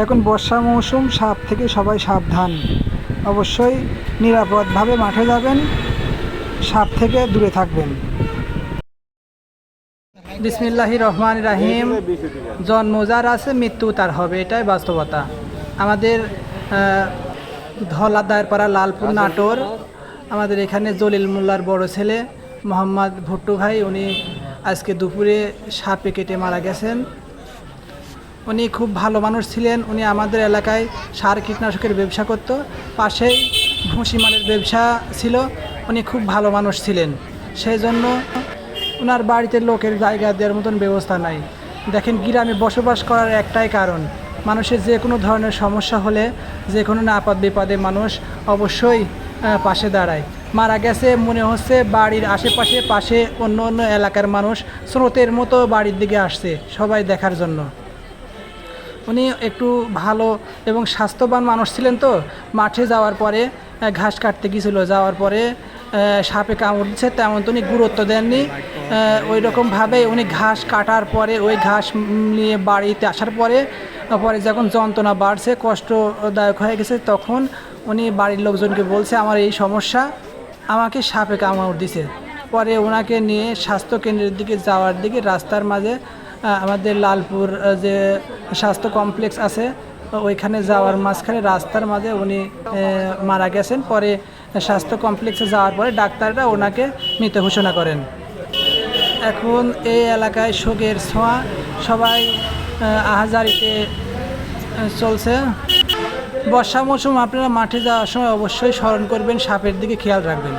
এখন বর্ষা মৌসুম, সাপ থেকে সবাই সাবধান। অবশ্যই নিরাপদভাবে মাঠে যাবেন, সাপ থেকে দূরে থাকবেন। বিসমিল্লাহির রহমান রাহিম। জন্ম যার আছে মৃত্যু তার হবে, এটাই বাস্তবতা। আমাদের ধলা দায়েরপাড়া লালপুর নাটোর, আমাদের এখানে জলিল মোল্লার বড় ছেলে মোহাম্মদ ভুট্টু ভাই, উনি আজকে দুপুরে সাপে কেটে মারা গেছেন। উনি খুব ভালো মানুষ ছিলেন। উনি আমাদের এলাকায় সার কীটনাশকের ব্যবসা করত, পাশেই ভুসিমালের ব্যবসা ছিল। উনি খুব ভালো মানুষ ছিলেন, সেই জন্য ওনার বাড়িতে লোকের জায়গা দেওয়ার মতন ব্যবস্থা নাই। দেখেন, গ্রামে বসবাস করার একটাই কারণ, মানুষের যে কোনো ধরনের সমস্যা হলে, যে কোনো আপদ বিপদে মানুষ অবশ্যই পাশে দাঁড়ায়। মারা গেছে মনে হচ্ছে বাড়ির পাশে অন্য অন্য এলাকার মানুষ স্রোতের মতো বাড়ির দিকে আসছে সবাই দেখার জন্য। উনি একটু ভালো এবং স্বাস্থ্যবান মানুষ ছিলেন। তো মাঠে যাওয়ার পরে ঘাস কাটতে গিয়েছিল, যাওয়ার পরে সাপে কামড় দিচ্ছে, তেমন তো উনি গুরুত্ব দেননি। ওই রকমভাবে উনি ঘাস কাটার পরে, ওই ঘাস নিয়ে বাড়িতে আসার পরে যখন যন্ত্রণা বাড়ছে, কষ্টদায়ক হয়ে গেছে, তখন উনি বাড়ির লোকজনকে বলছে আমার এই সমস্যা, আমাকে সাপে কামড় দিছে। পরে ওনাকে নিয়ে স্বাস্থ্যকেন্দ্রের দিকে যাওয়ার দিকে রাস্তার মাঝে আমাদের লালপুর যে স্বাস্থ্য কমপ্লেক্স আছে, ওইখানে যাওয়ার মাঝখানে রাস্তার মাঝে উনি মারা গেছেন। পরে স্বাস্থ্য কমপ্লেক্সে যাওয়ার পরে ডাক্তাররা ওনাকে মৃত ঘোষণা করেন। এখন এই এলাকায় শোকের ছোঁয়া, সবাই আহাজারিতে চলছে। বর্ষা মৌসুম, আপনারা মাঠে যাওয়ার সময় অবশ্যই স্মরণ করবেন, সাপের দিকে খেয়াল রাখবেন।